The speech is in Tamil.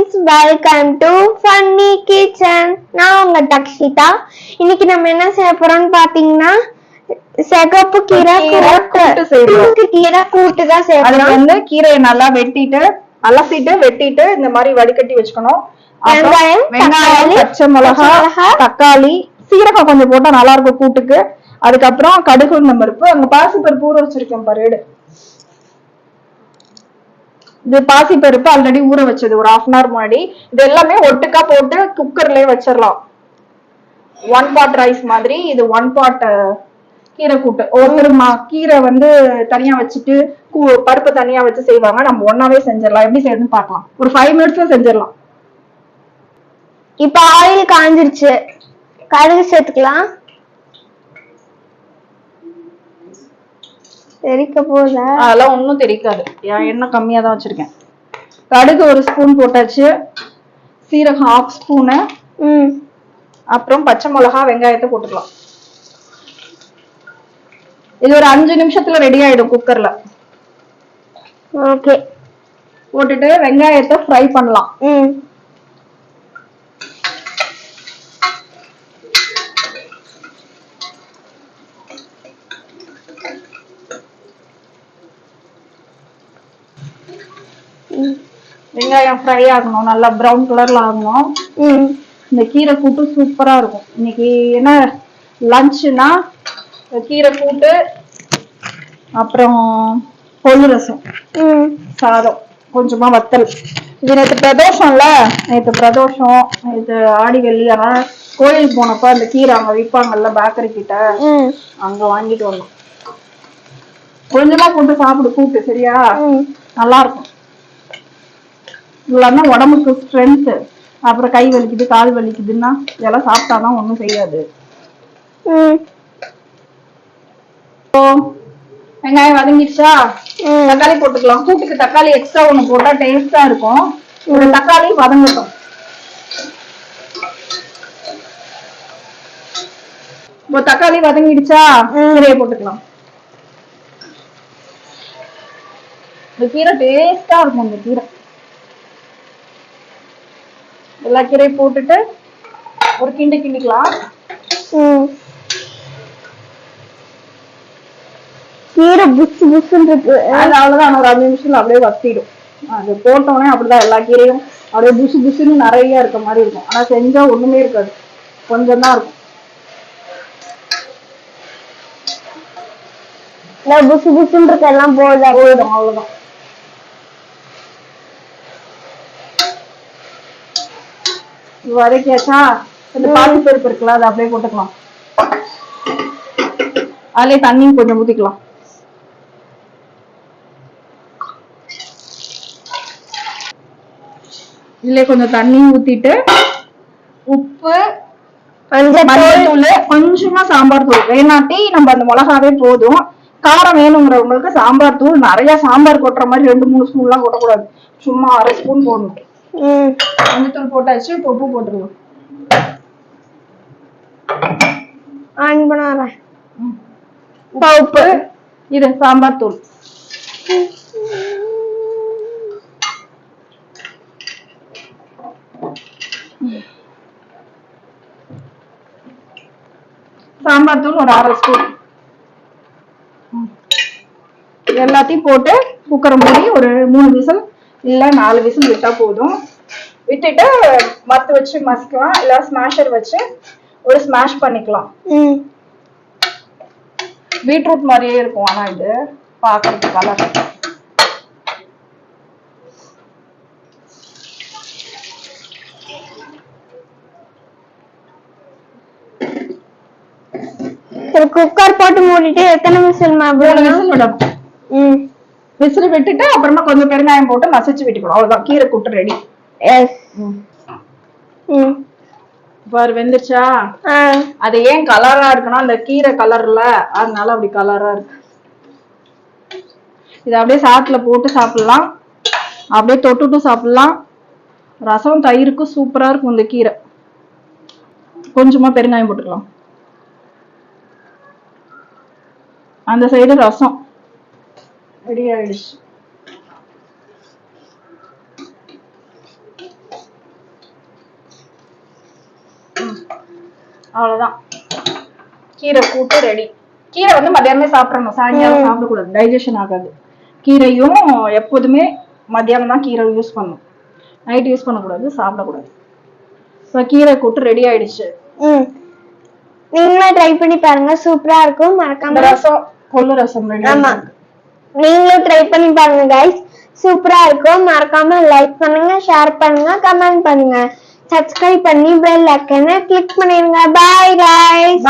Friends, welcome to funny kitchen. நான் உங்க தக்ஷிதா. இன்னைக்கு நம்ம என்ன செய்ய போறோம்னு பாத்தீங்கன்னா சிகப்பு கீரை கூட்டு தான் செய்ய போறோம். அதுக்கு வந்து கீரையை நல்லா வெட்டிட்டு அலசிட்டு வெட்டிட்டு இந்த மாதிரி வடிகட்டி வச்சுக்கணும். வெங்காயம், பச்சை மிளகா, தக்காளி, சீரகம் கொஞ்சம் போட்டா நல்லா இருக்கும் கூட்டுக்கு. அதுக்கப்புறம் கடுகு உளுந்தம் பருப்பு, அங்க பாசி பருப்பு ஊற வச்சிருக்கேன் பாரு. இது பாசி பருப்பு ஆல்ரெடி ஊற வச்சது ஒரு 1/2 hour முன்னாடி. இது எல்லாமே ஒட்டுக்கா போட்டு குக்கர்லயே வச்சிடலாம். 1 pot ரைஸ் மாதிரி. இது 1 pot கீரை கூட்டு. ஒருத்தருமா கீரை வந்து தனியா வச்சுட்டு பருப்பு தனியா வச்சு செய்வாங்க. நம்ம ஒன்னாவே செஞ்சிடலாம். எப்படி செய்யறதுன்னு பார்க்கலாம். ஒரு 5 minutes செஞ்சிடலாம். இப்ப ஆயில் காஞ்சிருச்சு, கடுகு சேர்த்துக்கலாம். தெரிக்க போதா? அதெல்லாம் ஒன்னும் தெரிக்காது, எண்ணெய் கம்மியா தான் வச்சிருக்கேன். கடுகு 1 ஸ்பூன் போட்டாச்சு, சீரகம் 1/2 ஸ்பூனு, அப்புறம் பச்சை மிளகா, வெங்காயத்தை போட்டுக்கலாம். இது ஒரு 5 நிமிஷத்துல ரெடி ஆயிடும் குக்கர்ல. ஓகே, போட்டுட்டு வெங்காயத்தை ஃப்ரை பண்ணலாம். வெங்காயம் ஃப்ரை ஆகணும், நல்லா ப்ரௌன் கலர்ல ஆகணும். இந்த கீரை கூட்டு சூப்பரா இருக்கும். இன்னைக்கு என்ன லஞ்சுனா கீரை கூட்டு, அப்புறம் கொள்ளு ரசம், சாதம், கொஞ்சமா வத்தல். இது நேற்று பிரதோஷம்ல, நேற்று பிரதோஷம், நேற்று ஆடி வெள்ளி. ஆனால் கோயிலுக்கு போனப்ப அந்த கீரை அங்க விற்பாங்கல்ல பேக்கரி கிட்ட, அங்க வாங்கிட்டு வரணும். கொஞ்சமா போட்டு சாப்பிடு கூட்டு, சரியா? நல்லா இருக்கும். இல்லைன்னா உடம்புக்கு ஸ்ட்ரென்த். அப்புறம் கை வலிக்குது கால் வலிக்குதுன்னா இதெல்லாம் சாப்பிட்டாதான் ஒன்றும் செய்யாது. வெங்காயம் வதங்கிடுச்சா? தக்காளி போட்டுக்கலாம். கூட்டுக்கு தக்காளி எக்ஸ்ட்ரா ஒண்ணு போட்டா டேஸ்டா இருக்கும். ஒரு தக்காளி வதங்கட்டும். இப்போ தக்காளி வதங்கிடுச்சா? கீரையை போட்டுக்கலாம். இந்த கீரை டேஸ்டா இருக்கும். இந்த கீரை எல்லா கீரையும் போட்டுட்டு ஒரு கிண்டிக்கலாம். கீரை புஷ் புஷ்ன்னு இருக்கு. அவ்வளவுதான், ஒரு 5 நிமிஷத்துல அப்படியே வத்திடும். அது போட்டோன்னே அப்படிதான் எல்லா கீரையும் அப்படியே புஷு புஷுன்னு நிறைய இருக்க மாதிரி இருக்கும். ஆனா செஞ்சா ஒண்ணுமே இருக்காது, கொஞ்சம் தான் இருக்கும். புஷு புஷ்ன்னு இருக்க எல்லாம் போயிடும், அவ்வளவுதான். வதக்கியாச்சா? இந்த பாசி பருப்பு இருக்குல்ல, அதை அப்படியே போட்டுக்கலாம். அதுலயே தண்ணியும் கொஞ்சம் ஊத்திக்கலாம். இதுல கொஞ்சம் தண்ணி ஊத்திட்டு உப்பு, மஞ்சள், கொஞ்சமா சாம்பார் தூள். வேணாட்டி நம்ம அந்த மிளகாவே போதும். காரம் வேணுங்கிறவங்களுக்கு சாம்பார் தூள் நிறைய சாம்பார் கொட்டுற மாதிரி 2-3 ஸ்பூன் எல்லாம் கொட்டக்கூடாது. சும்மா 1/2 ஸ்பூன் போடணும். மஞ்சள் தூள் போட்டாச்சு. இப்போ உப்பு போட்டுருவோம். உப்பு, இது சாம்பார் தூள். சாம்பார் தூள் ஒரு 1/2 ஸ்பூன். எல்லாத்தையும் போட்டு குக்கரை மூடி ஒரு 3 விசில் இல்ல 4 விசில் விட்டா போதும். விட்டுட்டு மத்து வச்சு மசிக்கலாம், இல்ல ஸ்மாஷர் வச்சு ஒரு ஸ்மாஷ் பண்ணிக்கலாம். பீட்ரூட் மாதிரியே இருக்கும். ஆனா இது பாக்குறதுக்கு கலர். குக்கர் போட்டு மூடிட்டு எத்தனை விசில்? 3 விசில் விடணும். விசில் விட்டுட்டு அப்புறமா கொஞ்சம் பெருங்காயம் போட்டு மசிச்சு விட்டுக்கணும். அவ்வளவுதான், கீரை கூட்டு ரெடி. பாரு வெந்துச்சா? அது ஏன் கலரா இருக்குன்னா அந்த கீரை கலர்ல, அதனால அப்படி கலரா இருக்கு. இத அப்படியே சாத்துல போட்டு சாப்பிடலாம், அப்படியே தொட்டுட்டு சாப்பிடலாம். ரசம் தயிருக்கு சூப்பரா இருக்கும் இந்த கீரை. கொஞ்சமா பெருங்காயம் போட்டுக்கலாம். அந்த சைடு ரசம் ரெடி ஆயிடுச்சு. அவ்வளவுதான், கீரை கூட்டு ரெடி. கீரை வந்து மத்தியானமே சாப்பிடணும், சாயங்காலம் சாப்பிடக்கூடாது, டைஜஷன் ஆகாது. கீரையும் எப்போதுமே மத்தியானம் தான் கீரை யூஸ் பண்ணணும், நைட் யூஸ் பண்ணக்கூடாது, சாப்பிடக்கூடாது. ஸோ கீரை கூட்டு ரெடி ஆயிடுச்சு. நீங்களும் ட்ரை பண்ணி பாருங்க, சூப்பரா இருக்கும். மறக்காம ரசம், கொள்ளு ரசம் ரெடி. ஆமா, நீங்களும் ட்ரை பண்ணி பாருங்க கைஸ், சூப்பரா இருக்கும். மறக்காம லைக் பண்ணுங்க, ஷேர் பண்ணுங்க, கமெண்ட் பண்ணுங்க, சப்ஸ்கிரைப் பண்ணி பெல் ஐகானை கிளிக் பண்ணிருங்க. Bye guys.